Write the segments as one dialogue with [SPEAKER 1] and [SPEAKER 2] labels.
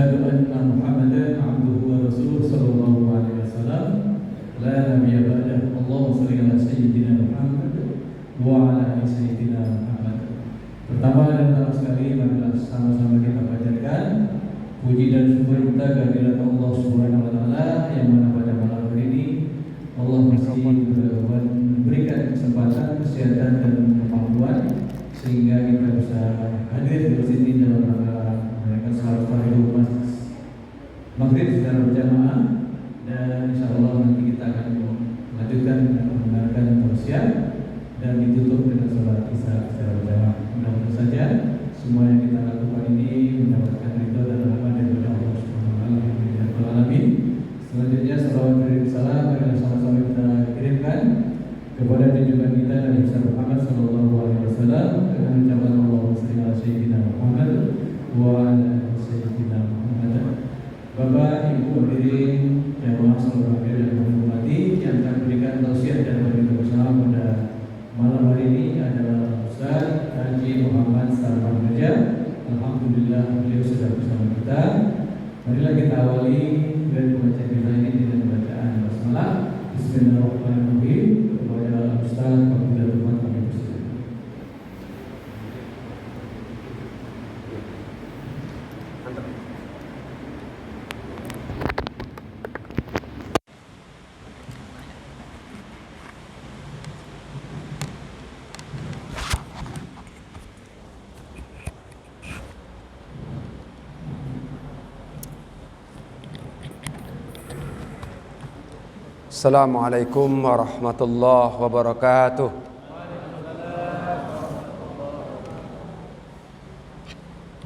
[SPEAKER 1] Asyhadu anna Muhammadan abduhu wa rasuluhu sallallahu alaihi wasallam la nabiyya ba'dahu. Allahumma shalli ala sayyidina Muhammad wa ala ali sayyidina Muhammad. Pertama dan utama sekali, marilah sama-sama kita panjatkan puji dan syukur kita kehadirat Allah Subhanahu wa taala yang mana pada malam hari ini Allah masih memberikan kesempatan, kesehatan dan kemampuan sehingga kita bisa hadir di sini dalam rangka mereka salat fardu maghrib secara berjamaah, dan insyaallah nanti kita akan melanjutkan dengan mendengarkan tausiah dan ditutup dengan salat isya secara berjamaah. Mudah-mudahan saja semua yang kita lakukan ini mendapatkan ridho dan rahmat dari Allah Subhanahu wa taala. Selanjutnya salawat dan salam marilah sama-sama kita kirimkan kepada junjungan kita Nabi Muhammad sallallahu alaihi wasallam dengan ucapan Allahumma shalli ala sayyidina Muhammad wa ala sayyidina Muhammad. Bapak, Ibu hadirin jamaah salat yang menghormati, yang akan berikan tausiah dan memberikan bersama pada malam hari ini adalah Ustaz Haji Muhammad Sarwan Raja. Alhamdulillah beliau sudah bersama kita. Marilah kita awali dari pembacaan kita ini dengan bacaan basmalah. Bismillahirrahmanirrahim. Kepada Ustaz apabila teman kami bersedia.
[SPEAKER 2] Assalamualaikum warahmatullahi wabarakatuh.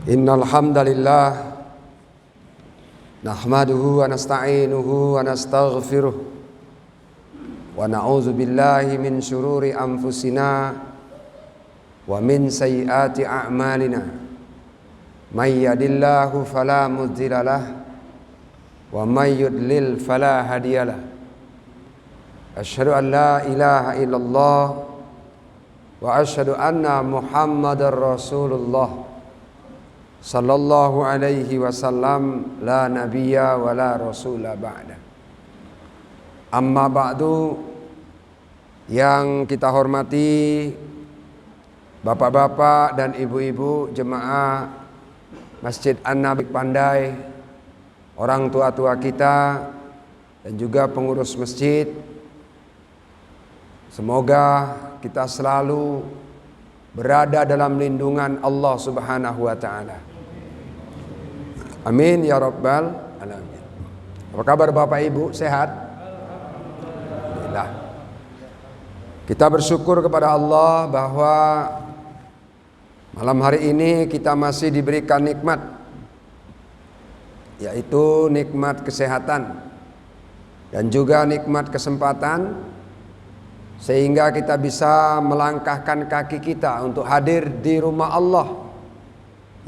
[SPEAKER 2] Innal hamdalillah nahmaduhu wa nasta'inuhu wa nastaghfiruh wa na'udzu billahi min syururi anfusina wa min sayyiati a'malina. May yahdihillahu fala mudilla lahu wa may yudlil fala hadiyalah. Asyhadu an la ilaha illallah wa asyhadu anna Muhammadar Rasulullah sallallahu alaihi wasallam la nabiyya wa la rasula ba'da. Amma ba'du, yang kita hormati bapak-bapak dan ibu-ibu jemaah Masjid An-Nabi Pandai, orang tua-tua kita dan juga pengurus masjid. Semoga kita selalu berada dalam lindungan Allah Subhanahu wa taala. Amin ya rabbal alamin. Apa kabar Bapak Ibu? Sehat? Alhamdulillah. Kita bersyukur kepada Allah bahwa malam hari ini kita masih diberikan nikmat, yaitu nikmat kesehatan dan juga nikmat kesempatan, sehingga kita bisa melangkahkan kaki kita untuk hadir di rumah Allah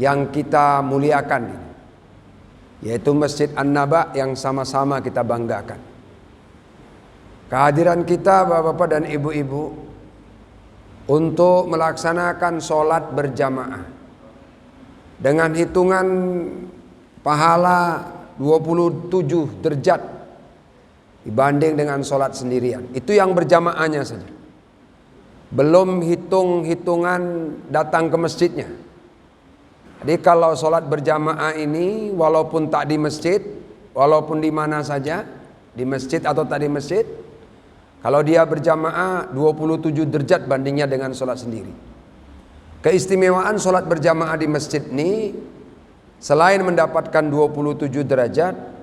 [SPEAKER 2] yang kita muliakan, yaitu Masjid An-Naba yang sama-sama kita banggakan. Kehadiran kita Bapak-bapak dan Ibu-ibu untuk melaksanakan sholat berjamaah dengan hitungan pahala 27 derajat dibanding dengan sholat sendirian. Itu yang berjamaahnya saja, belum hitung-hitungan datang ke masjidnya. Jadi kalau sholat berjamaah ini walaupun tak di masjid, walaupun di mana saja, di masjid atau tak di masjid, kalau dia berjamaah 27 derajat bandingnya dengan sholat sendiri. Keistimewaan sholat berjamaah di masjid ini, selain mendapatkan 27 derajat,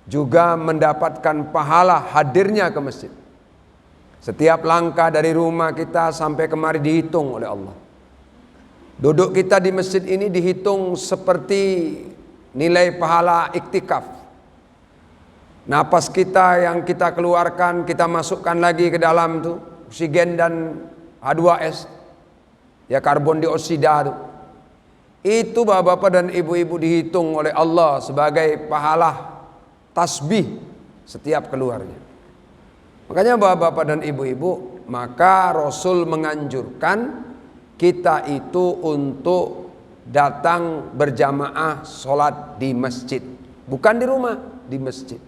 [SPEAKER 2] juga mendapatkan pahala hadirnya ke masjid. Setiap langkah dari rumah kita sampai kemari dihitung oleh Allah. Duduk kita di masjid ini dihitung seperti nilai pahala iktikaf. Napas kita yang kita keluarkan, kita masukkan lagi ke dalam tuh oksigen dan H2S, ya karbon dioksida tuh. Itu bapak-bapak dan ibu-ibu dihitung oleh Allah sebagai pahala tasbih setiap keluarnya. Makanya bapak-bapak dan ibu-ibu, maka Rasul menganjurkan kita itu untuk datang berjamaah sholat di masjid, bukan di rumah, di masjid.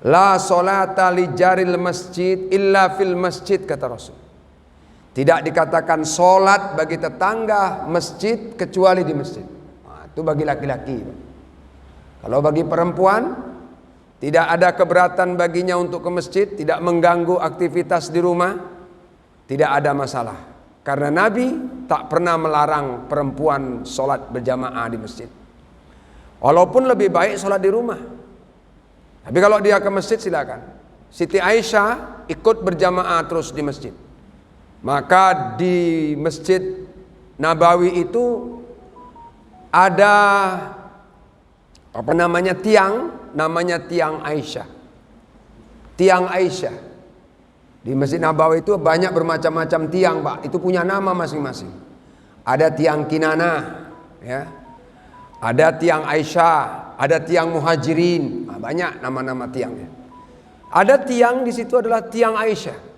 [SPEAKER 2] La sholata li jaril masjid illa fil masjid, kata Rasul. Tidak dikatakan sholat bagi tetangga masjid kecuali di masjid. Nah, itu bagi laki-laki. Kalau bagi perempuan, tidak ada keberatan baginya untuk ke masjid, tidak mengganggu aktivitas di rumah, tidak ada masalah. Karena Nabi tak pernah melarang perempuan sholat berjamaah di masjid. Walaupun lebih baik sholat di rumah. Tapi kalau dia ke masjid silakan. Siti Aisyah ikut berjamaah terus di masjid. Maka di Masjid Nabawi itu ada tiang, namanya tiang Aisyah. Tiang Aisyah. Di Masjid Nabawi itu banyak bermacam-macam tiang, Pak. Itu punya nama masing-masing. Ada tiang Kinana, ya. Ada tiang Aisyah, ada tiang Muhajirin, nah, banyak nama-nama tiangnya. Ada tiang di situ adalah tiang Aisyah.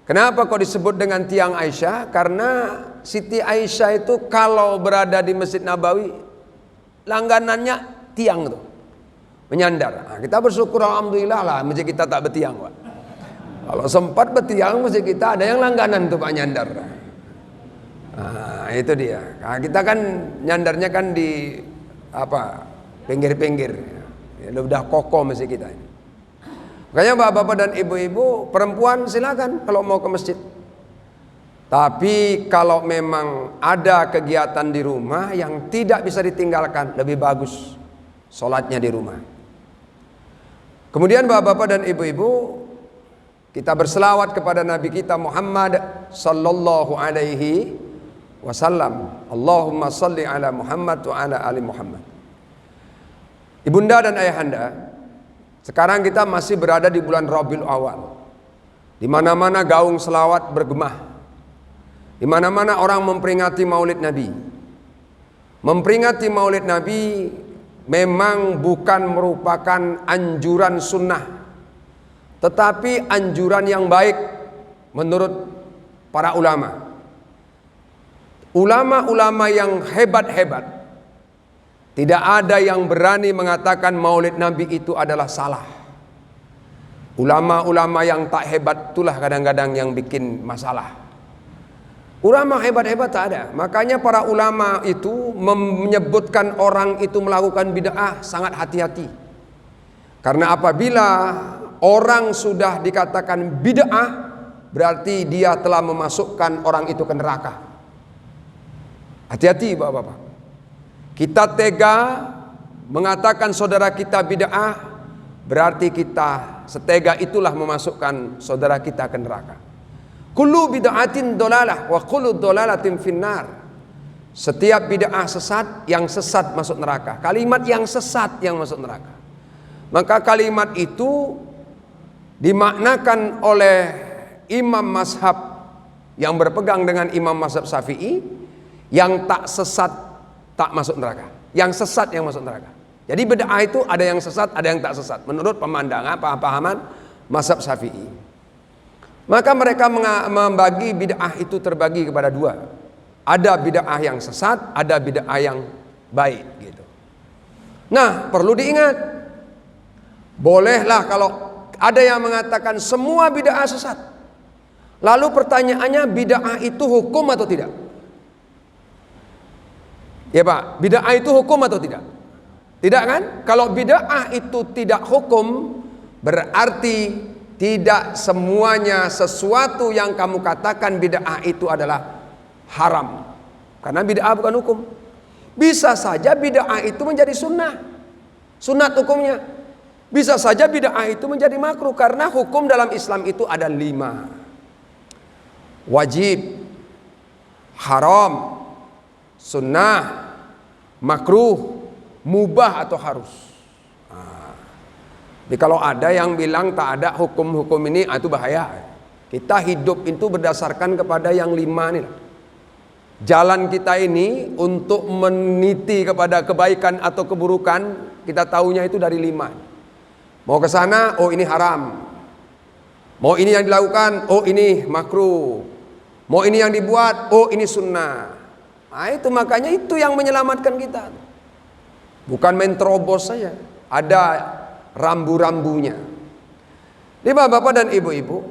[SPEAKER 2] Kenapa kok disebut dengan tiang Aisyah? Karena Siti Aisyah itu kalau berada di Masjid Nabawi, langganannya tiang itu, menyandar. Nah, kita bersyukur alhamdulillah lah masjid kita tak bertiang, Pak. Kalau sempat bertiang masjid kita ada yang langganan tuh Pak, nyandar. Nah, itu dia. Nah, kita kan nyandarnya kan di pinggir-pinggir. Ya, udah kokoh masjid kita ini. Makanya bapak-bapak dan ibu-ibu, perempuan silakan kalau mau ke masjid. Tapi kalau memang ada kegiatan di rumah yang tidak bisa ditinggalkan, lebih bagus sholatnya di rumah. Kemudian bapak-bapak dan ibu-ibu, kita berselawat kepada Nabi kita Muhammad sallallahu alaihi wasallam. Allahumma salli ala Muhammad wa ala ali Muhammad. Ibunda dan ayahanda, sekarang kita masih berada di bulan Rabiul Awal. Di mana-mana gaung selawat bergema. Di mana-mana orang memperingati Maulid Nabi. Memperingati Maulid Nabi memang bukan merupakan anjuran sunnah, tetapi anjuran yang baik menurut para ulama. Ulama-ulama yang hebat-hebat, tidak ada yang berani mengatakan Maulid Nabi itu adalah salah. Ulama-ulama yang tak hebat itulah kadang-kadang yang bikin masalah. Ulama hebat-hebat tak ada. Makanya para ulama itu menyebutkan orang itu melakukan bid'ah sangat hati-hati. Karena apabila orang sudah dikatakan bid'ah, berarti dia telah memasukkan orang itu ke neraka. Hati-hati bapak-bapak. Kita tega mengatakan saudara kita bid'ah, berarti kita setega itulah memasukkan saudara kita ke neraka. Kullu bid'atin dolalah wa kullu dolalatin finnar. Setiap bid'ah sesat, yang sesat masuk neraka. Kalimat yang sesat yang masuk neraka. Maka kalimat itu dimaknakan oleh imam mazhab yang berpegang dengan imam mazhab Syafi'i, yang tak sesat tak masuk neraka, yang sesat yang masuk neraka. Jadi bid'ah itu ada yang sesat, ada yang tak sesat menurut pemandangan pahaman mazhab Syafi'i. Maka mereka membagi bid'ah itu terbagi kepada dua. Ada bid'ah yang sesat, ada bid'ah yang baik gitu. Nah, perlu diingat, bolehlah kalau ada yang mengatakan semua bid'ah sesat. Lalu pertanyaannya, bid'ah itu hukum atau tidak? Ya Pak, bid'ah itu hukum atau tidak? Tidak kan? Kalau bid'ah itu tidak hukum, berarti tidak semuanya sesuatu yang kamu katakan bid'ah itu adalah haram. Karena bid'ah bukan hukum. Bisa saja bid'ah itu menjadi sunnah, sunat hukumnya. Bisa saja bid'ah itu menjadi makruh, karena hukum dalam Islam itu ada 5. Wajib, haram, sunnah, makruh, mubah atau harus. Jadi kalau ada yang bilang tak ada hukum-hukum ini, itu bahaya. Kita hidup itu berdasarkan kepada yang 5 ini. Jalan kita ini untuk meniti kepada kebaikan atau keburukan, kita tahunya itu dari 5. Mau ke sana, oh ini haram. Mau ini yang dilakukan, oh ini makruh. Mau ini yang dibuat, oh ini sunnah. Nah, itu makanya itu yang menyelamatkan kita. Bukan main terobos saja, ada rambu-rambunya. Jadi bapak-bapak dan ibu-ibu,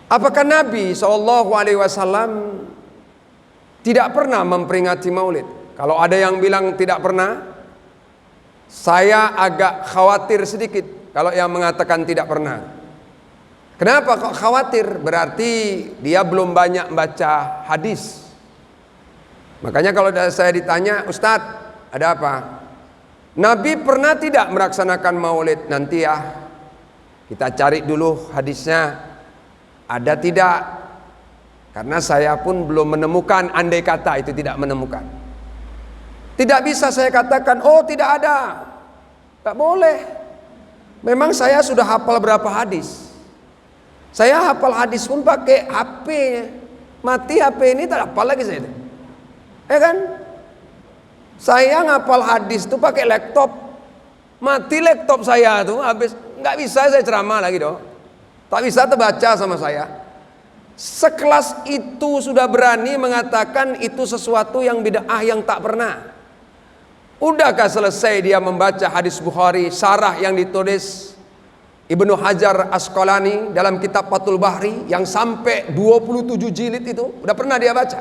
[SPEAKER 2] apakah Nabi SAW tidak pernah memperingati Maulid? Kalau ada yang bilang tidak pernah, saya agak khawatir sedikit kalau yang mengatakan tidak pernah. Kenapa kok khawatir? Berarti dia belum banyak baca hadis. Makanya kalau saya ditanya, Ustadz, ada apa? Nabi pernah tidak melaksanakan Maulid? Nanti ya, kita cari dulu hadisnya. Ada tidak? Karena saya pun belum menemukan, andai kata itu tidak menemukan. Tidak bisa saya katakan, oh tidak ada. Tak boleh. Memang saya sudah hafal berapa hadis. Saya hafal hadis pun pakai HP-nya. Mati HP ini tak hafal lagi saya. Ya kan? Saya ngapal hadis tuh pakai laptop. Mati laptop saya tuh habis, nggak bisa saya ceramah lagi dong. Tak bisa terbaca sama saya. Sekelas itu sudah berani mengatakan itu sesuatu yang bid'ah yang tak pernah. Udahkah selesai dia membaca hadis Bukhari, syarah yang ditulis Ibnu Hajar Asqalani dalam kitab Fathul Bahri yang sampai 27 jilid itu, udah pernah dia baca?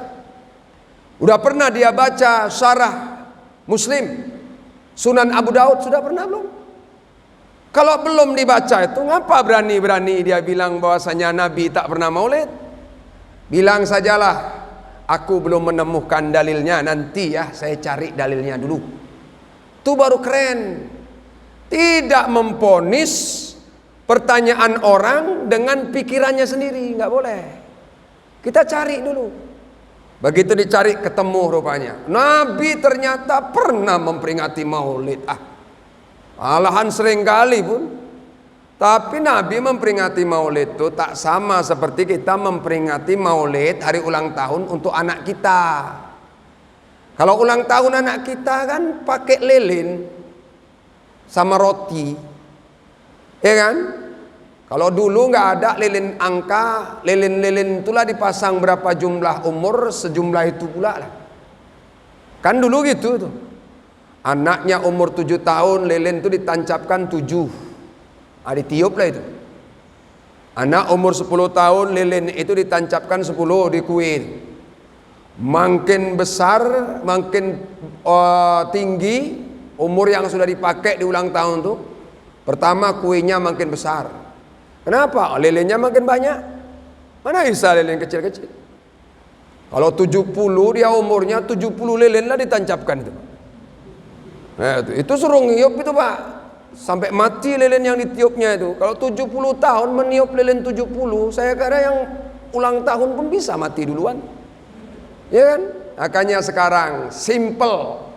[SPEAKER 2] Udah pernah dia baca syarah Muslim, Sunan Abu Daud, sudah pernah belum? Kalau belum dibaca itu, ngapa berani-berani dia bilang bahwasanya Nabi tak pernah maulid? Bilang sajalah, aku belum menemukan dalilnya, nanti ya saya cari dalilnya dulu. Itu baru keren. Tidak memponis pertanyaan orang dengan pikirannya sendiri, nggak boleh. Kita cari dulu. Begitu dicari ketemu rupanya Nabi ternyata pernah memperingati maulid. Malahan sering kali pun. Tapi Nabi memperingati maulid itu tak sama seperti kita memperingati maulid hari ulang tahun untuk anak kita. Kalau ulang tahun anak kita kan pakai lilin sama roti, ya kan? Kalau dulu nggak ada lilin angka, lilin-lilin itulah dipasang berapa jumlah umur, sejumlah itu pula lah. Kan dulu gitu tuh. Anaknya umur 7 tahun, lilin itu ditancapkan 7. Ditiup lah itu. Anak umur 10 tahun, lilin itu ditancapkan 10 di kuil. Makin besar, makin tinggi umur yang sudah dipakai di ulang tahun tuh, pertama kuenya makin besar. Kenapa? Lilinnya makin banyak. Mana bisa lilin kecil-kecil? Kalau 70 dia umurnya 70 lilin lah ditancapkan itu. Nah, itu suruh ngiyup itu Pak, sampai mati lilin yang ditiupnya itu. Kalau 70 tahun meniup lilin 70, saya kira yang ulang tahun pun bisa mati duluan. Ya kan? Makanya sekarang simple.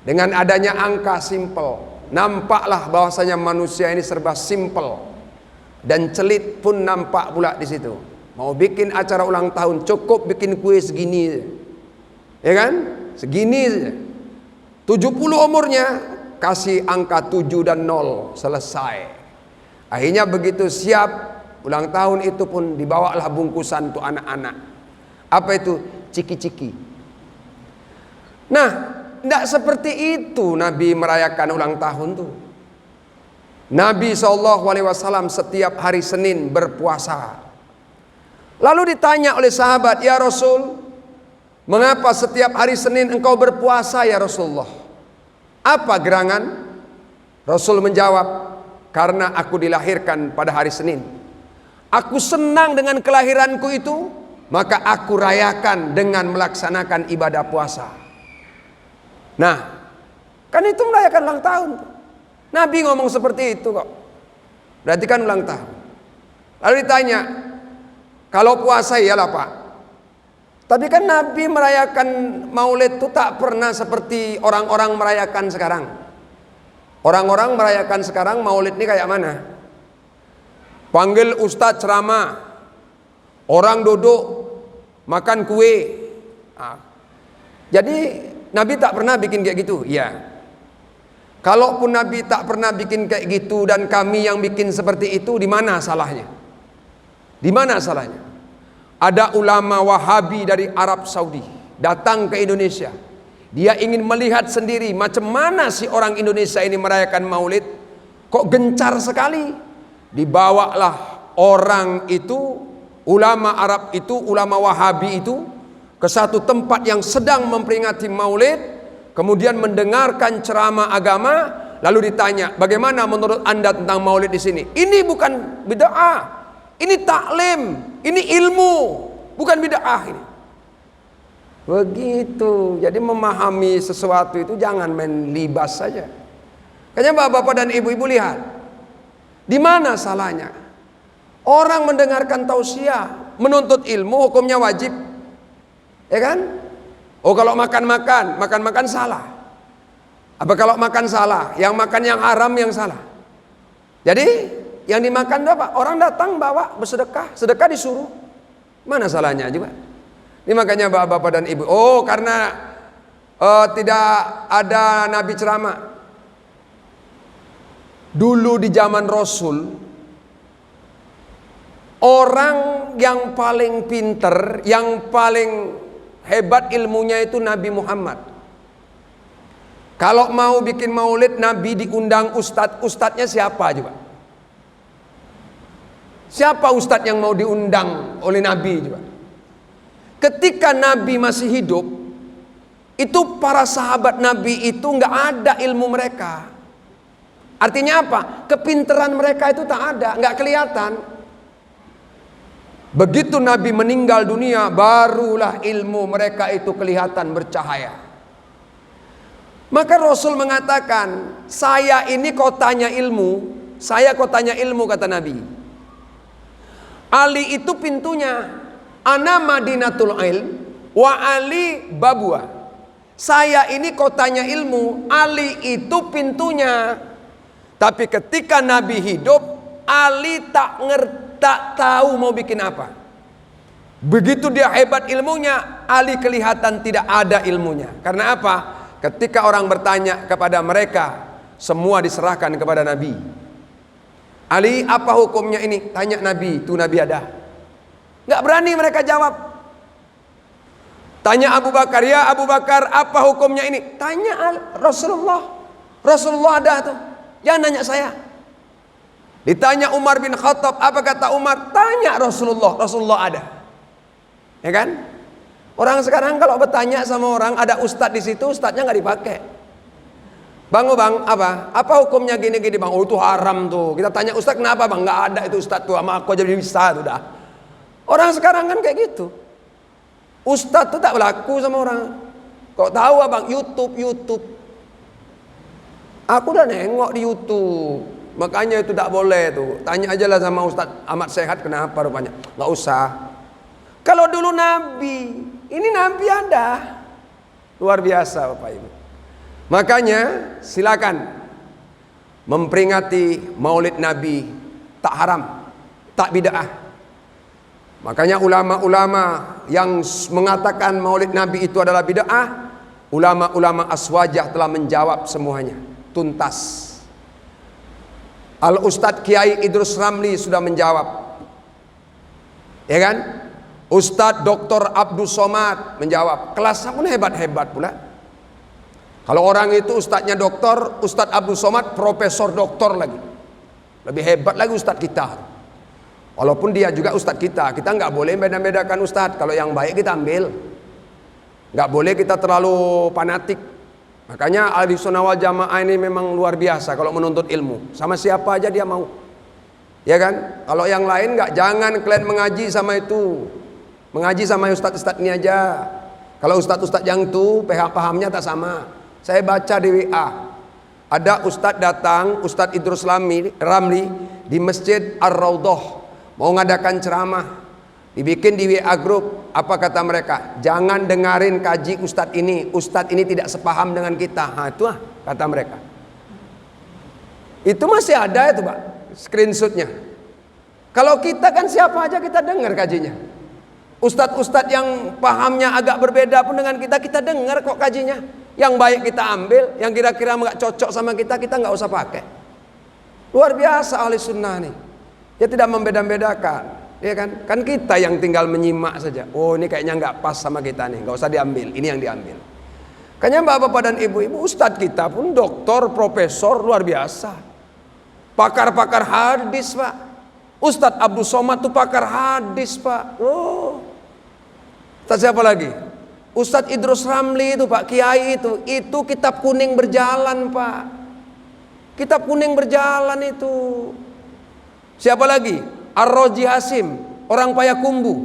[SPEAKER 2] Dengan adanya angka simple, nampaklah bahwasanya manusia ini serba simple. Dan celit pun nampak pula di situ. Mau bikin acara ulang tahun cukup bikin kue segini. Ya kan? Segini saja. 70 umurnya kasih angka 7 dan 0, selesai. Akhirnya begitu siap ulang tahun itu pun dibawalah bungkusan untuk anak-anak. Apa itu? Ciki-ciki. Nah, tidak seperti itu Nabi merayakan ulang tahun tuh. Nabi SAW setiap hari Senin berpuasa. Lalu ditanya oleh sahabat, ya Rasul, mengapa setiap hari Senin engkau berpuasa ya Rasulullah? Apa gerangan? Rasul menjawab, karena aku dilahirkan pada hari Senin. Aku senang dengan kelahiranku itu, maka aku rayakan dengan melaksanakan ibadah puasa. Nah, kan itu merayakan ulang tahun. Nabi ngomong seperti itu kok. Berarti kan ulang tahun. Lalu ditanya, kalau puasa iyalah Pak. Tapi kan Nabi merayakan maulid itu tak pernah seperti orang-orang merayakan sekarang. Orang-orang merayakan sekarang maulid ini kayak mana? Panggil ustadz ceramah, orang duduk makan kue. Jadi Nabi tak pernah bikin kayak gitu. Iya. Kalaupun Nabi tak pernah bikin kayak gitu dan kami yang bikin seperti itu, di mana salahnya? Di mana salahnya? Ada ulama Wahabi dari Arab Saudi datang ke Indonesia. Dia ingin melihat sendiri macam mana sih orang Indonesia ini merayakan Maulid. Kok gencar sekali. Dibawalah orang itu, ulama Arab itu, ulama Wahabi itu, ke satu tempat yang sedang memperingati Maulid. Kemudian mendengarkan ceramah agama. Lalu ditanya, bagaimana menurut Anda tentang Maulid di sini? Ini bukan bid'ah, ini taklim, ini ilmu, bukan bid'ah ini. Begitu. Jadi memahami sesuatu itu jangan main libas saja. Kayaknya bapak-bapak dan ibu-ibu lihat, di mana salahnya? Orang mendengarkan tausiah, menuntut ilmu, hukumnya wajib, ya kan? Oh kalau makan salah. Apa kalau makan salah? Yang makan yang haram yang salah. Jadi yang dimakan apa? Orang datang bawa bersedekah, sedekah disuruh. Mana salahnya juga? Ini makanya bapak-bapak dan ibu. Oh karena tidak ada Nabi ceramah. Dulu di zaman Rasul, orang yang paling pinter, yang paling hebat ilmunya itu Nabi Muhammad. Kalau mau bikin maulid, Nabi diundang ustadznya siapa juga? Siapa ustadz yang mau diundang oleh Nabi juga? Ketika Nabi masih hidup, itu para sahabat Nabi itu nggak ada ilmu mereka. Artinya apa? Kepinteran mereka itu tak ada, nggak kelihatan. Begitu Nabi meninggal dunia, barulah ilmu mereka itu kelihatan bercahaya. Maka Rasul mengatakan, saya ini kotanya ilmu, saya kotanya ilmu, kata Nabi. Ali itu pintunya. Ana Madinatul Ilm wa Ali babuha. Saya ini kotanya ilmu, Ali itu pintunya. Tapi ketika Nabi hidup, Ali tak tahu mau bikin apa. Begitu dia hebat ilmunya, Ali kelihatan tidak ada ilmunya. Karena apa? Ketika orang bertanya kepada mereka, semua diserahkan kepada Nabi. Ali, apa hukumnya ini? Tanya Nabi, itu Nabi ada. Nggak berani mereka jawab. Tanya Abu Bakar, ya Abu Bakar, apa hukumnya ini? Tanya Rasulullah. Rasulullah ada tuh. Jangan nanya saya. Ditanya Umar bin Khattab, apa kata Umar? Tanya Rasulullah. Rasulullah ada. Ya kan? Orang sekarang kalau bertanya sama orang, ada ustadz di situ, ustadznya nggak dipakai. Bang, apa? Apa hukumnya gini-gini bang? Oh itu haram tuh. Kita tanya ustadz kenapa bang? Nggak ada itu ustadz tuh, sama aku aja bisa tuh dah. Orang sekarang kan kayak gitu. Ustadz tuh tak berlaku sama orang. Kok tahu abang? YouTube. Aku udah nengok di YouTube. Makanya itu tak boleh tuh. Tanya aja lah sama Ustadz Ahmad Sehat kenapa rupanya. Nggak usah. Kalau dulu Nabi, ini Nabi ada. Luar biasa Bapak Ibu. Makanya silakan memperingati Maulid Nabi, tak haram, tak bid'ah. Makanya ulama-ulama yang mengatakan Maulid Nabi itu adalah bid'ah, ulama-ulama Aswajah telah menjawab semuanya tuntas. Al-Ustadz Kiai Idrus Ramli sudah menjawab, ya kan? Ustadz Dr. Abdul Somad menjawab. Kelasnya pun hebat-hebat pula. Kalau orang itu ustadznya doktor, Ustadz Abdul Somad profesor doktor lagi. Lebih hebat lagi ustadz kita. Walaupun dia juga ustadz kita nggak boleh beda-bedakan ustadz. Kalau yang baik kita ambil. Nggak boleh kita terlalu fanatik. Makanya Ahlussunnah wal Jamaah ini memang luar biasa kalau menuntut ilmu. Sama siapa aja dia mau. Ya kan? Kalau yang lain nggak, jangan kalian mengaji sama itu. Mengaji sama ustadz-ustadz ini aja. Kalau ustadz-ustadz yang itu pahamnya tak sama. Saya baca di WA. Ada ustadz datang, Ustadz Idrus Ramli di Masjid Ar-Raudhah. Mau ngadakan ceramah. Dibikin di WA grup. Apa kata mereka? Jangan dengarin kaji ustadz ini. Ustadz ini tidak sepaham dengan kita. Nah, itu kata mereka. Itu masih ada itu Pak, screenshotnya. Kalau kita kan siapa aja kita dengar kajinya. Ustadz-ustadz yang pahamnya agak berbeda pun dengan kita dengar kok kajinya. Yang baik kita ambil, yang kira-kira nggak cocok sama kita nggak usah pakai. Luar biasa ahli sunnah nih. Dia tidak membeda-bedakan. Ya kan? Kan kita yang tinggal menyimak saja. Oh, ini kayaknya nggak pas sama kita nih, nggak usah diambil. Ini yang diambil. Kayaknya bapak-bapak dan ibu-ibu, ustadz kita pun doktor, profesor luar biasa. Pakar-pakar hadis, Pak. Ustadz Abdul Somad tuh pakar hadis, Pak. Oh. Ustadz siapa lagi? Ustadz Idrus Ramli itu, Pak, kiai itu kitab kuning berjalan, Pak. Kitab kuning berjalan itu. Siapa lagi? Ar-Roji Hasim, orang Payakumbuh,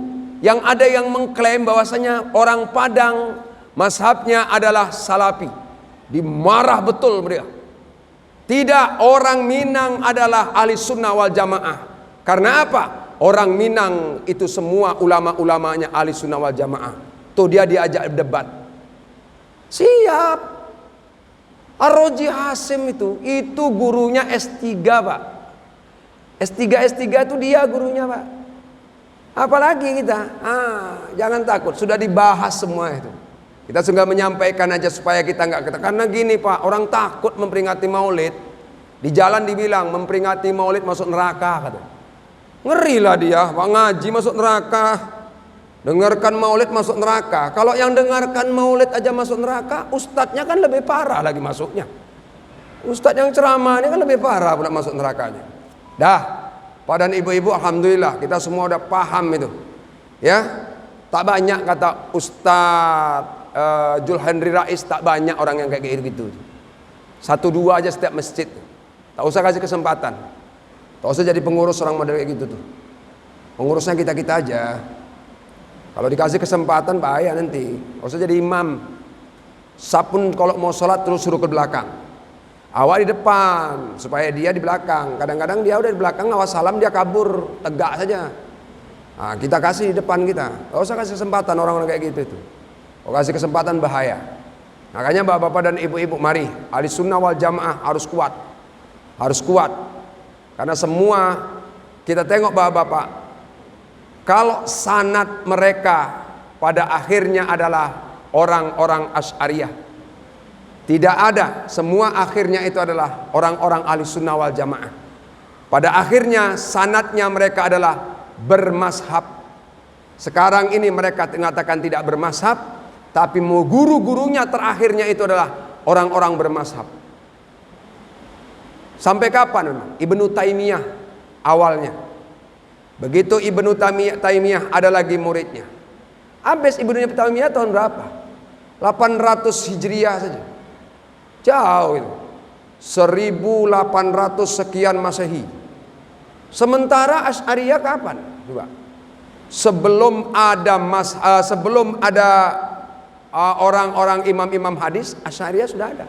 [SPEAKER 2] yang ada yang mengklaim bahwasanya orang Padang mazhabnya adalah Salafi. Dimarah betul mereka. Tidak, orang Minang adalah ahli sunnah wal jamaah. Karena apa? Orang Minang itu semua ulama-ulamanya ahli sunnah wal jamaah. Tuh dia diajak debat. Siap. Ar-Roji Hasim itu gurunya S3, Pak. S3 itu dia gurunya, Pak. Apalagi kita? Jangan takut, sudah dibahas semua itu. Kita sudah menyampaikan aja supaya kita nggak kata. Karena gini, Pak, orang takut memperingati Maulid. Di jalan dibilang memperingati Maulid masuk neraka, kata. Ngeri lah dia, Pak, ngaji masuk neraka. Dengarkan Maulid masuk neraka. Kalau yang dengarkan Maulid aja masuk neraka, ustadznya kan lebih parah lagi masuknya. Ustadz yang ceramah ini kan lebih parah pula masuk nerakanya. Dah, Pak dan ibu-ibu, alhamdulillah kita semua udah paham itu. Ya, tak banyak kata Ustadz Julhendri Rais, tak banyak orang yang kayak gitu. 1-2 aja setiap masjid. Tak usah kasih kesempatan. Tak usah jadi pengurus orang model kayak gitu tuh. Pengurusnya kita aja. Kalau dikasih kesempatan bahaya nanti. Tak usah jadi imam. Sapun kalau mau sholat terus suruh ke belakang. Awal di depan supaya dia di belakang. Kadang-kadang dia udah di belakang, awas salam dia kabur, tegak saja. Nah, kita kasih di depan kita. Gak usah kasih kesempatan orang-orang kayak gitu itu. Kalau kasih kesempatan bahaya. Makanya bapak-bapak dan ibu-ibu, mari ahli sunnah wal jamaah harus kuat. Harus kuat. Karena semua kita tengok bapak-bapak, kalau sanad mereka pada akhirnya adalah orang-orang Asy'ariyah. Tidak ada, semua akhirnya itu adalah orang-orang ahli sunnah wal jamaah. Pada akhirnya sanadnya mereka adalah bermazhab. Sekarang ini mereka mengatakan tidak bermazhab, tapi mau guru-gurunya terakhirnya itu adalah orang-orang bermazhab. Sampai kapan? Ibnu Taimiyah awalnya. Begitu Ibnu Taimiyah ada lagi muridnya. Habis Ibnu Taimiyah tahun berapa? 800 Hijriah saja. Jauh itu. 1800 sekian Masehi. Sementara Asy'ariyah kapan? Coba. Sebelum ada orang-orang imam-imam hadis, Asy'ariyah sudah ada.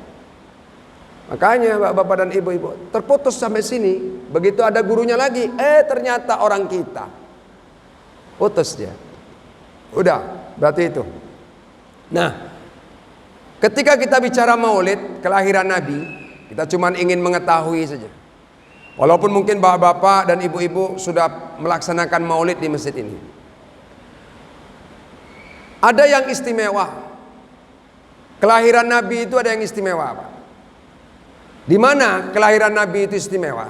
[SPEAKER 2] Makanya bapak-bapak dan ibu-ibu, terputus sampai sini. Begitu ada gurunya lagi, ternyata orang kita. Putus dia. Udah, berarti itu. Nah, ketika kita bicara Maulid, kelahiran Nabi, kita cuma ingin mengetahui saja. Walaupun mungkin bapak-bapak dan ibu-ibu sudah melaksanakan Maulid di masjid ini. Ada yang istimewa. Kelahiran Nabi itu ada yang istimewa, Pak. Di mana kelahiran Nabi itu istimewa?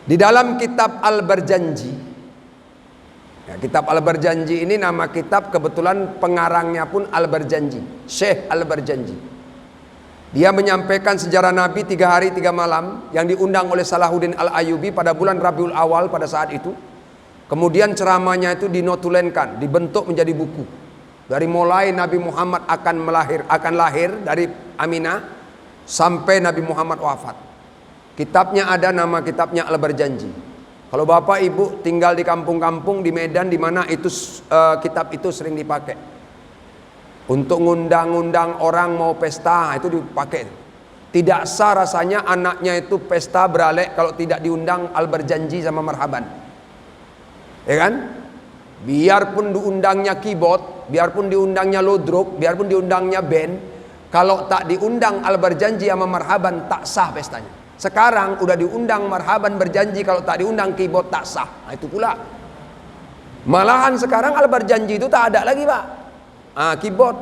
[SPEAKER 2] Di dalam kitab Al-Barjanji. Ya, kitab Al-Barjanji ini nama kitab, kebetulan pengarangnya pun Al-Barjanji, Syekh Al-Barjanji. Dia menyampaikan sejarah Nabi 3 hari 3 malam yang diundang oleh Salahuddin Al-Ayyubi pada bulan Rabiul Awal pada saat itu. Kemudian ceramahnya itu dinotulenkan, dibentuk menjadi buku. Dari mulai Nabi Muhammad akan lahir dari Aminah sampai Nabi Muhammad wafat. Kitabnya ada, nama kitabnya Al-Barjanji. Kalau bapak ibu tinggal di kampung-kampung di Medan, di mana itu kitab itu sering dipakai untuk ngundang-undang orang mau pesta, itu dipakai. Tidak sah rasanya anaknya itu pesta beralek kalau tidak diundang Al-Barjanji sama Marhaban, ya kan? Biarpun diundangnya keyboard, biarpun diundangnya lodrok, biarpun diundangnya band, kalau tak diundang Al-Barjanji sama Marhaban tak sah pestanya. Sekarang udah diundang Marhaban berjanji, kalau tak diundang keyboard tak sah. Nah, itu pula. Malahan sekarang Al-Barjanji itu tak ada lagi, Pak. Keyboard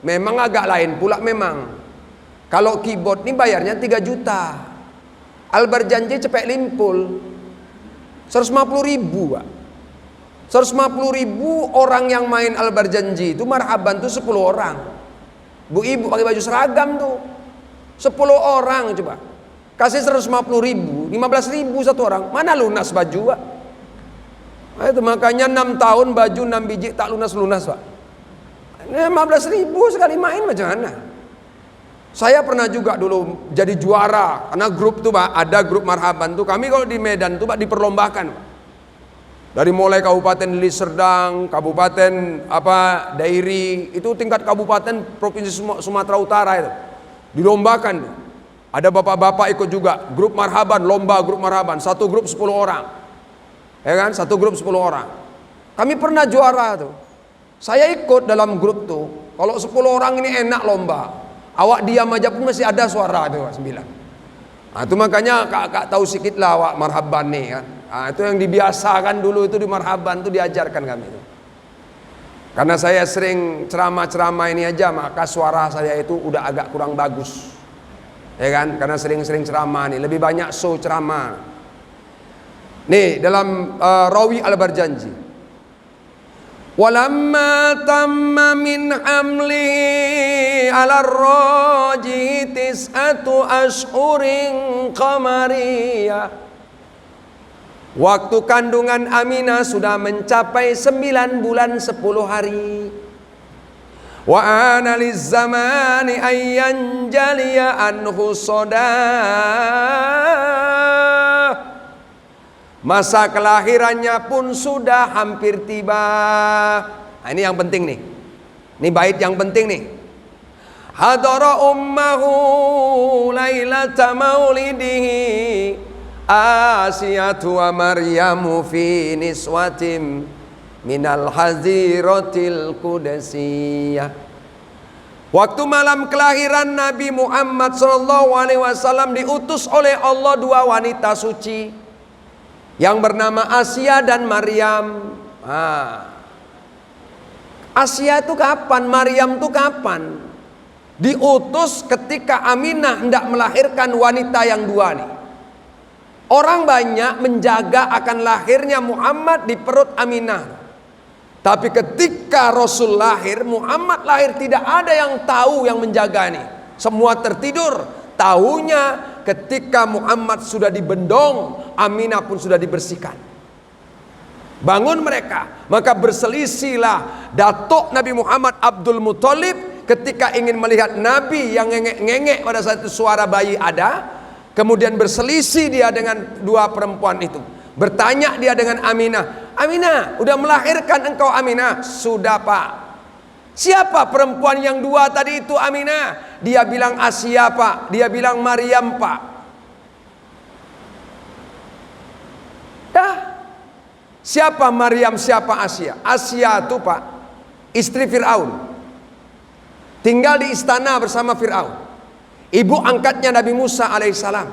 [SPEAKER 2] memang agak lain pula memang. Kalau keyboard ini bayarnya 3 juta. Al-Barjanji cepet limpul. 150.000 Pak. 150.000 orang yang main Al-Barjanji itu marhaban tuh 10 orang. Bu ibu pakai baju seragam tuh 10 orang coba. Kasih 150.000, 15.000 satu orang. Mana lunas baju Pak? Nah, itu makanya 6 tahun baju 6 biji tak lunas-lunas Pak. 15.000 sekali main macam mana? Saya pernah juga dulu jadi juara karena grup tuh Pak, ada grup marhaban tuh kami kalau di Medan tuh Pak diperlombakan Pak. Dari mulai Kabupaten Deli Serdang, Kabupaten Dairi, itu tingkat kabupaten provinsi Sumatera Utara itu dilombakan tuh. Ada bapak-bapak ikut juga, grup marhaban, lomba grup marhaban, satu grup 10 orang. Ya kan? Satu grup 10 orang. Kami pernah juara tuh. Saya ikut dalam grup tuh. Kalau 10 orang ini enak lomba. Awak diam aja pun masih ada suara tuh 9. Nah, itu makanya kakak tahu sedikit lah awak marhaban nih kan. Nah, itu yang dibiasakan dulu itu di marhaban tuh diajarkan kami itu. Karena saya sering ceramah-ceramah ini aja, maka suara saya itu udah agak kurang bagus. Ya kan? Karena sering-sering ceramah nih, lebih banyak show ceramah. Nih dalam Rawi Al-Barjanji. Walamma tamma min hamlihi ala raji tis'atu ashhurin qamariyah. Waktu kandungan Aminah sudah mencapai 9 bulan 10 hari. Wa ana lizzamani ayyan jaliya anhu sodah. Masa kelahirannya pun sudah hampir tiba. Nah, ini yang penting nih. Ini bait yang penting nih. Hadara ummahu lailata maulidihi Asiyatu wa Maryamu fi niswatim minal haziratil qudasiyah. Waktu malam kelahiran Nabi Muhammad SAW diutus oleh Allah 2 wanita suci yang bernama Asia dan Maryam. Asia itu kapan? Maryam itu kapan? Diutus ketika Aminah hendak melahirkan wanita yang 2 nih. Orang banyak menjaga akan lahirnya Muhammad di perut Aminah. Tapi ketika Rasul lahir, Muhammad lahir, tidak ada yang tahu yang menjaga nih. Semua tertidur. Tahunya ketika Muhammad sudah dibendong, Aminah pun sudah dibersihkan. Bangun mereka, maka berselisihlah datuk Nabi Muhammad Abdul Muthalib ketika ingin melihat Nabi yang ngengek-ngengek pada saat itu suara bayi ada. Kemudian berselisih dia dengan 2 perempuan itu. Bertanya dia dengan Aminah, Aminah, udah melahirkan engkau Aminah? Sudah Pak. Siapa perempuan yang 2 tadi itu Aminah? Dia bilang Asia Pak, dia bilang Maryam Pak. Dah. Siapa Maryam, siapa Asia? Asia itu Pak, istri Fir'aun. Tinggal di istana bersama Fir'aun. Ibu angkatnya Nabi Musa alaihissalam.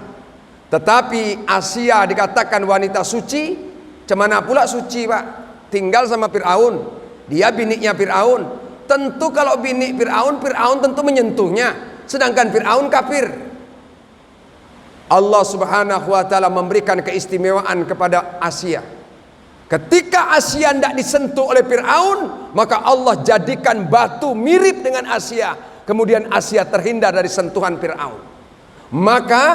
[SPEAKER 2] Tetapi Asia dikatakan wanita suci. Cemana pula suci Pak? Tinggal sama Fir'aun. Dia biniknya Fir'aun. Tentu kalau binik Fir'aun, Fir'aun tentu menyentuhnya. Sedangkan Fir'aun kafir. Allah subhanahu wa ta'ala memberikan keistimewaan kepada Asia. Ketika Asia tidak disentuh oleh Fir'aun, maka Allah jadikan batu mirip dengan Asia. Kemudian Asia terhindar dari sentuhan Fir'aun. Maka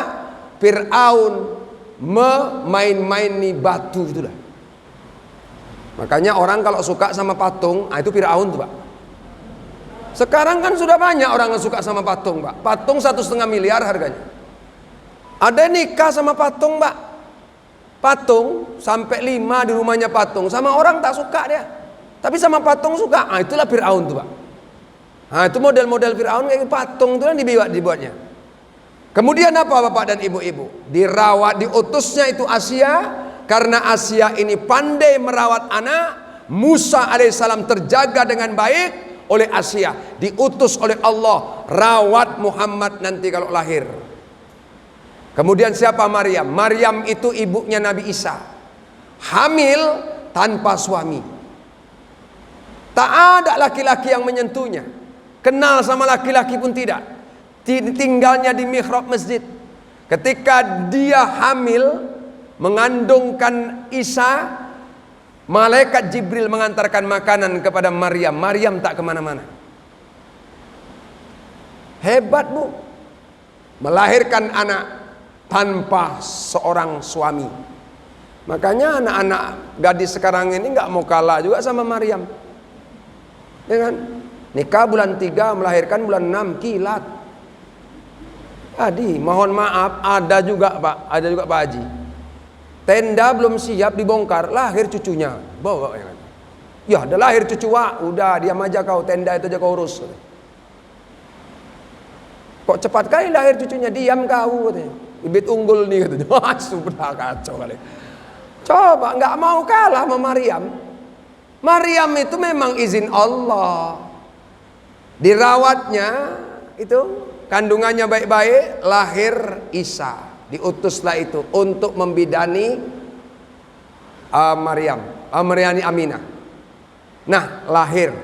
[SPEAKER 2] Fir'aun memain-maini batu itulah. Makanya orang kalau suka sama patung, itu Fir'aun tuh Pak. Sekarang kan sudah banyak orang yang suka sama patung Pak. Patung 1,5 miliar harganya. Ada nikah sama patung Pak. Patung sampai 5 di rumahnya patung. Sama orang tak suka dia, tapi sama patung suka. Itulah Fir'aun tuh Pak. Itu model-model Fir'aun kayak patung itu kan dibuatnya. Kemudian apa Bapak dan Ibu-ibu? Dirawat, diutusnya itu Asia. Karena Asia ini pandai merawat anak. Musa alaihissalam terjaga dengan baik oleh Asia. Diutus oleh Allah, rawat Muhammad nanti kalau lahir. Kemudian siapa Maryam? Maryam itu ibunya Nabi Isa. Hamil tanpa suami. Tak ada laki-laki yang menyentuhnya. Kenal sama laki-laki pun tidak. Tinggalnya di mihrab masjid. Ketika dia hamil, mengandungkan Isa, malaikat Jibril mengantarkan makanan kepada Maryam. Maryam tak kemana-mana. Hebat bu, melahirkan anak tanpa seorang suami. Makanya anak-anak gadis sekarang ini nggak mau kalah juga sama Maryam, ya kan? Nikah bulan 3, melahirkan bulan 6, kilat. Jadi mohon maaf, ada juga Pak Haji, tenda belum siap dibongkar, lahir cucunya, bawa ya kan? Ya udah lahir cucu, udah diam aja kau, tenda itu aja kau urus. Kok cepat kali lahir cucunya, diam kau katanya. Bibit unggul nih katanya. Wah, sudah kacau kali. Coba nggak mau kalah sama Maryam. Maryam itu memang izin Allah. Dirawatnya itu kandungannya baik-baik, lahir Isa. Diutuslah itu untuk membidani Maryani Aminah. Nah, lahir.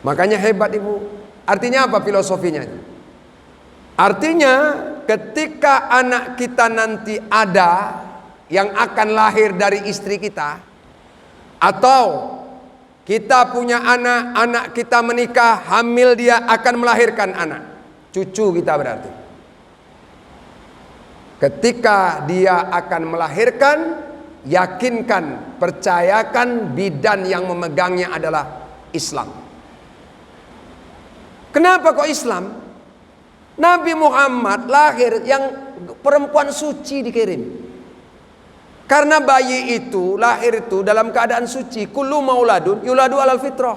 [SPEAKER 2] Makanya hebat ibu. Artinya apa filosofinya? Artinya ketika anak kita nanti ada yang akan lahir dari istri kita, atau kita punya anak kita menikah, hamil, dia akan melahirkan anak, cucu kita berarti. Ketika dia akan melahirkan, yakinkan, percayakan bidan yang memegangnya adalah Islam. Kenapa kok Islam? Nabi Muhammad lahir yang perempuan suci dikirim. Karena bayi itu lahir itu dalam keadaan suci. Kullu mauladun yuladu alal fitrah.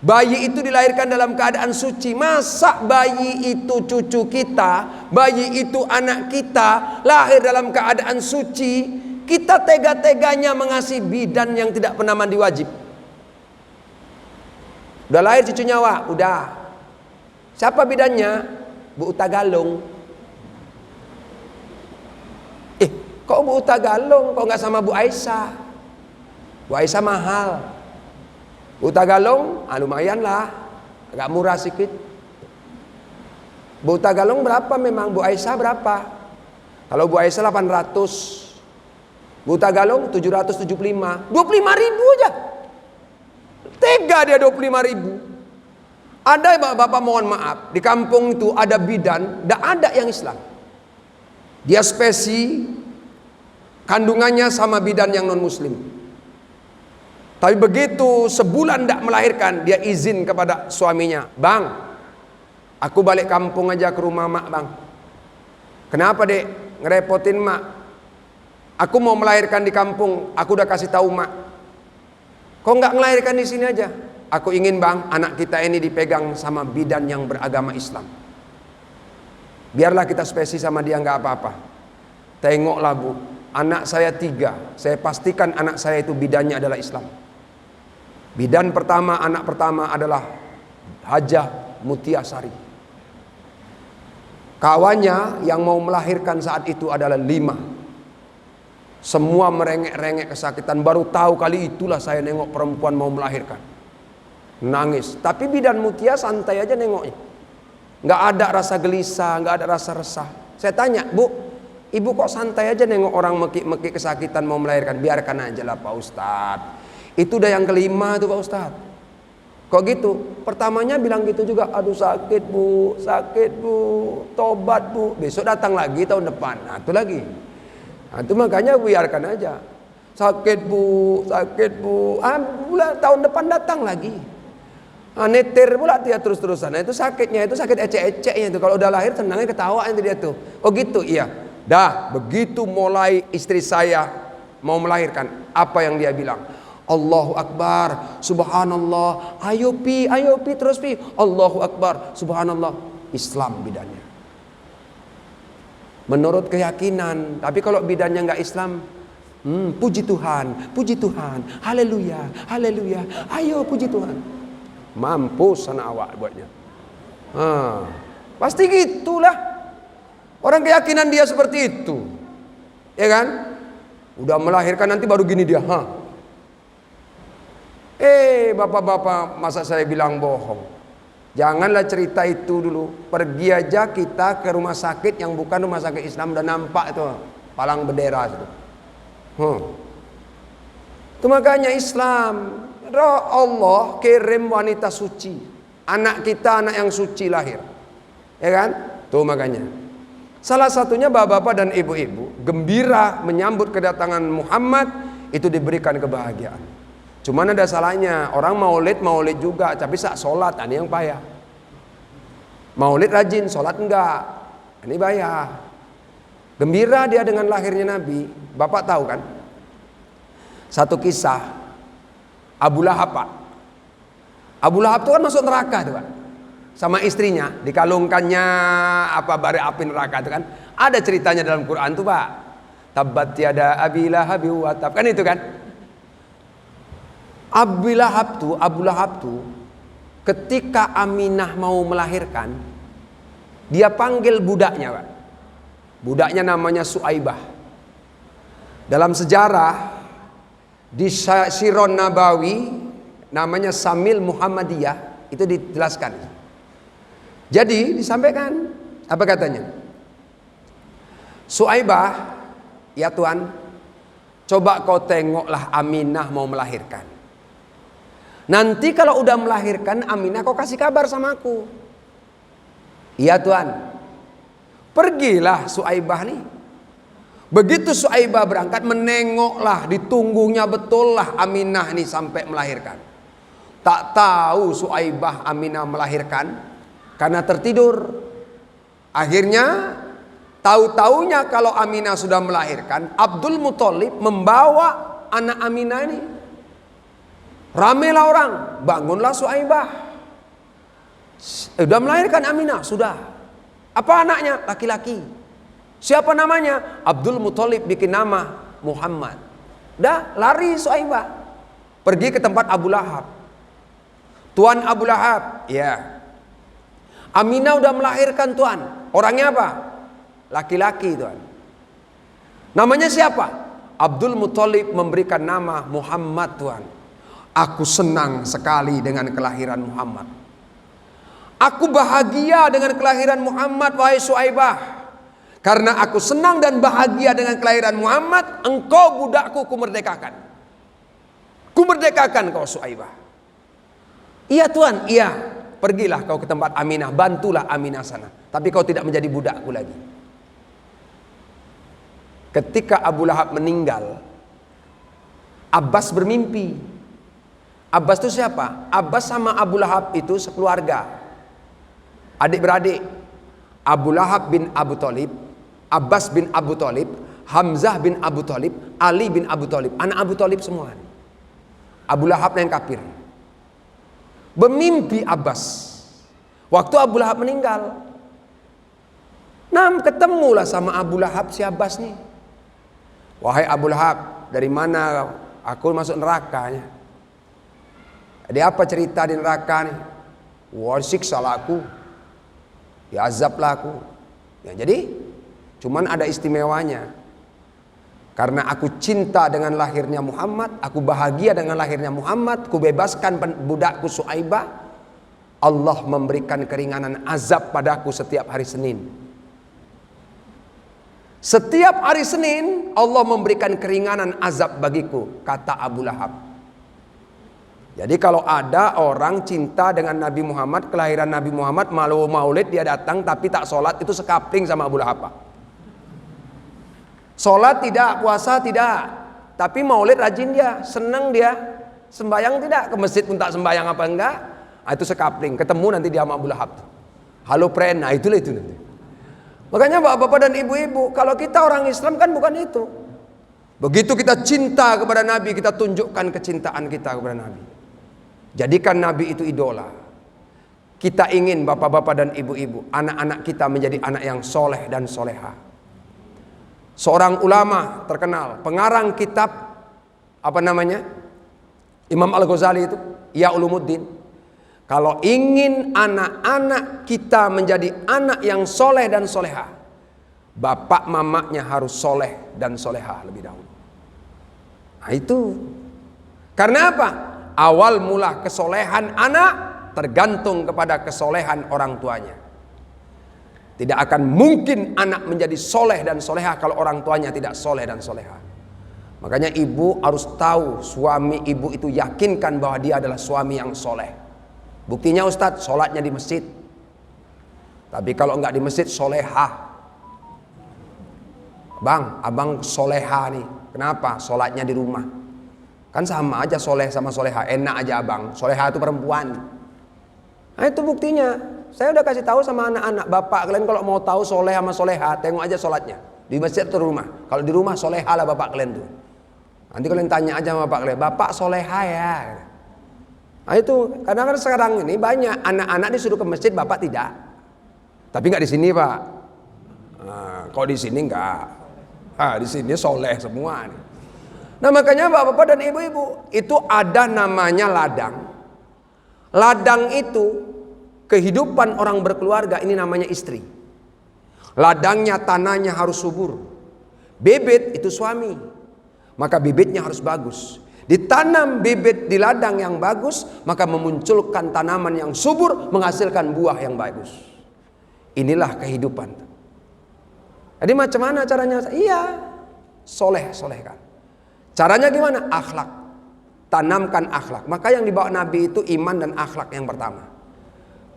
[SPEAKER 2] Bayi itu dilahirkan dalam keadaan suci. Masa bayi itu cucu kita, bayi itu anak kita, lahir dalam keadaan suci, kita tega-teganya mengasihi bidan yang tidak pernah mandi wajib. Udah lahir cucunya, udah. Siapa bidannya? Bu Uta Galung. Kok Bu Uta Galung? Kok nggak sama Bu Aisyah? Bu Aisyah mahal. Bu Uta Galung, lumayan lah, agak murah sedikit. Bu Uta Galung berapa memang? Bu Aisyah berapa? Kalau Bu Aisyah 800, Bu Uta Galung 775, 25.000 aja. Tega dia 25.000. Ada bapak mohon maaf, di kampung itu ada bidan, tidak ada yang Islam. Dia spesi, kandungannya sama bidan yang non muslim. Tapi begitu sebulan tidak melahirkan, dia izin kepada suaminya, "Bang, aku balik kampung aja ke rumah mak, bang." "Kenapa dek? Ngerepotin mak." "Aku mau melahirkan di kampung, aku udah kasih tahu mak." "Kok nggak melahirkan di sini aja?" "Aku ingin bang, anak kita ini dipegang sama bidan yang beragama Islam. Biarlah kita spesi sama dia, nggak apa-apa." Tengoklah bu, anak saya 3, saya pastikan anak saya itu bidannya adalah Islam. Bidan pertama, anak pertama adalah Hajah Mutiasari. Kawannya yang mau melahirkan saat itu adalah 5. Semua merengek-rengek kesakitan. Baru tahu kali itulah saya nengok perempuan mau melahirkan. Nangis. Tapi bidan Mutia santai aja nengoknya. Nggak ada rasa gelisah, nggak ada rasa resah. Saya tanya, "Bu, ibu kok santai aja nengok orang mekik-mekik kesakitan mau melahirkan?" "Biarkan aja lah Pak Ustadz. Itu udah yang kelima tuh Pak Ustadz." "Kok gitu?" Pertamanya bilang gitu juga, "Aduh sakit bu, tobat bu." Besok datang lagi tahun depan. Nah itu lagi. Nah itu makanya biarkan aja. Sakit bu. Tahun depan datang lagi. Netir pula dia terus-terusan. Nah itu sakitnya, itu sakit ecek-eceknya itu. Kalau udah lahir senangnya ketawa itu dia tuh. "Oh gitu, iya." Dah, begitu mulai istri saya mau melahirkan, apa yang dia bilang? "Allahu Akbar, Subhanallah, ayo pi terus pi. Allahu Akbar, Subhanallah." Islam bidannya. Menurut keyakinan. Tapi kalau bidannya nggak Islam, puji Tuhan, haleluya, ayo puji Tuhan. Mampus sana awak buatnya. Pasti gitulah. Orang keyakinan dia seperti itu, ya kan? Udah melahirkan nanti baru gini dia. Bapak-bapak, masa saya bilang bohong? Janganlah cerita itu dulu. Pergi aja kita ke rumah sakit yang bukan rumah sakit Islam, udah nampak tuh. palang bendera itu. Itu makanya Islam, Allah kirim wanita suci, anak kita anak yang suci lahir, ya kan? Tuh makanya salah satunya bapak-bapak dan ibu-ibu gembira menyambut kedatangan Muhammad, itu diberikan kebahagiaan. Cuman ada salahnya, orang maulid juga, tapi sak sholat, ini yang payah. Maulid rajin, sholat enggak, ini bahaya. Gembira dia dengan lahirnya Nabi. Bapak tahu kan satu kisah Abu Lahab, Pak. Abu Lahab itu kan masuk neraka tuh, Pak, sama istrinya, dikalungkannya bara api neraka itu kan. Ada ceritanya dalam Quran tuh, Pak. Tabbat yada Abi Lahab wa tab, kan itu kan. Abu Lahab tuh ketika Aminah mau melahirkan, dia panggil budaknya, Pak. Budaknya namanya Suaibah. Dalam sejarah di Siron Nabawi namanya Samil Muhammadiyah itu dijelaskan. Jadi disampaikan apa katanya? Suaibah, ya Tuhan, coba kau tengoklah Aminah mau melahirkan. Nanti kalau udah melahirkan Aminah kau kasih kabar sama aku. Iya Tuhan. Pergilah Suaibah nih. Begitu Suaibah berangkat, menengoklah, ditunggunya betul lah Aminah nih sampai melahirkan. Tak tahu Suaibah Aminah melahirkan karena tertidur. Akhirnya tahu-taunya kalau Aminah sudah melahirkan, Abdul Muthalib membawa anak Aminah ini. Ramelah orang, bangunlah Suaibah. Sudah melahirkan Aminah, sudah. Apa anaknya? Laki-laki. Siapa namanya? Abdul Muthalib bikin nama Muhammad. Dah lari Suaibah, pergi ke tempat Abu Lahab. Tuan Abu Lahab, ya. Aminah udah melahirkan Tuan. Orangnya apa? Laki-laki Tuan. Namanya siapa? Abdul Muthalib memberikan nama Muhammad Tuan. Aku senang sekali dengan kelahiran Muhammad. Aku bahagia dengan kelahiran Muhammad, wahai Suaibah. Karena aku senang dan bahagia dengan kelahiran Muhammad, engkau budakku kumerdekakan. Kumerdekakan kau Suaibah. Iya Tuan, iya. Pergilah kau ke tempat Aminah, bantulah Aminah sana. Tapi kau tidak menjadi budakku lagi. Ketika Abu Lahab meninggal, Abbas bermimpi. Abbas itu siapa? Abbas sama Abu Lahab itu sekeluarga, adik-beradik. Abu Lahab bin Abu Thalib, Abbas bin Abu Thalib, Hamzah bin Abu Thalib, Ali bin Abu Thalib, anak Abu Thalib semua. Abu Lahab yang kafir. Bermimpi Abbas waktu Abu Lahab meninggal. Ketemulah sama Abu Lahab si Abbas nih. Wahai Abu Lahab, dari mana aku masuk nerakanya? Ada apa cerita di neraka nih? Wah, siksalah aku, diazablah aku. Ya, jadi cuman ada istimewanya. Karena aku cinta dengan lahirnya Muhammad, aku bahagia dengan lahirnya Muhammad, ku bebaskan budakku Suaibah, Allah memberikan keringanan azab padaku setiap hari Senin. Setiap hari Senin Allah memberikan keringanan azab bagiku, kata Abu Lahab. Jadi kalau ada orang cinta dengan Nabi Muhammad, kelahiran Nabi Muhammad, malu maulid dia datang tapi tak sholat, itu sekapling sama Abu Lahab. Sholat tidak, puasa tidak, tapi maulid rajin dia, senang dia. Sembayang tidak, ke masjid pun tak sembayang apa enggak, itu sekapling. Ketemu nanti dia sama Abu Lahab. Halo friend, nah itulah itu nanti. Makanya bapak-bapak dan ibu-ibu, kalau kita orang Islam kan bukan itu. Begitu kita cinta kepada Nabi, kita tunjukkan kecintaan kita kepada Nabi. Jadikan Nabi itu idola. Kita ingin bapak-bapak dan ibu-ibu, anak-anak kita menjadi anak yang soleh dan soleha. Seorang ulama terkenal, pengarang kitab Imam Al-Ghazali itu, Ya Ulumuddin. Kalau ingin anak-anak kita menjadi anak yang soleh dan soleha, bapak mamanya harus soleh dan soleha lebih dahulu. Nah itu. Karena apa? Awal mula kesolehan anak tergantung kepada kesolehan orang tuanya. Tidak akan mungkin anak menjadi soleh dan soleha kalau orang tuanya tidak soleh dan soleha. Makanya ibu harus tahu suami ibu itu yakinkan bahwa dia adalah suami yang soleh. Buktinya Ustadz, sholatnya di masjid. Tapi kalau enggak di masjid, soleha. Bang, abang soleha nih. Kenapa? Sholatnya di rumah. Kan sama aja soleh sama soleha. Enak aja abang. Soleha itu perempuan. Nah itu buktinya. Saya udah kasih tahu sama anak-anak, bapak kalian kalau mau tahu soleh sama soleha, tengok aja sholatnya di masjid atau di rumah. Kalau di rumah soleha lah bapak kalian tuh. Nanti kalian tanya aja sama bapak kalian, bapak soleha ya. Nah itu kadang-kadang sekarang ini banyak anak-anak disuruh ke masjid, bapak tidak. Tapi nggak di sini pak. Nah, kalau di sini nggak. Di sini soleh semua. Nah makanya bapak-bapak dan ibu-ibu itu ada namanya ladang. Ladang itu kehidupan orang berkeluarga ini namanya istri. Ladangnya, tanahnya harus subur. Bibit itu suami. Maka bibitnya harus bagus. Ditanam bibit di ladang yang bagus, maka memunculkan tanaman yang subur, menghasilkan buah yang bagus. Inilah kehidupan. Jadi macam mana caranya? Iya, solehkan. Caranya gimana? Akhlak. Tanamkan akhlak. Maka yang dibawa Nabi itu iman dan akhlak yang pertama.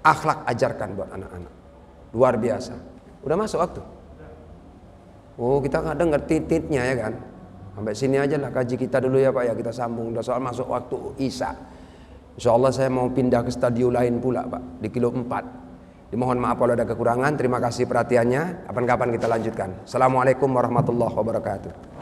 [SPEAKER 2] Akhlak ajarkan buat anak-anak. Luar biasa. Udah masuk waktu. Oh kita kadang ngerti titnya ya kan. Sampai sini aja lah kaji kita dulu ya Pak ya. Kita sambung. Udah soal masuk waktu Isya. Insya Allah saya mau pindah ke stadion lain pula Pak. Di kilo 4. Dimohon maaf kalau ada kekurangan. Terima kasih perhatiannya. Kapan-kapan kita lanjutkan. Assalamualaikum warahmatullahi wabarakatuh.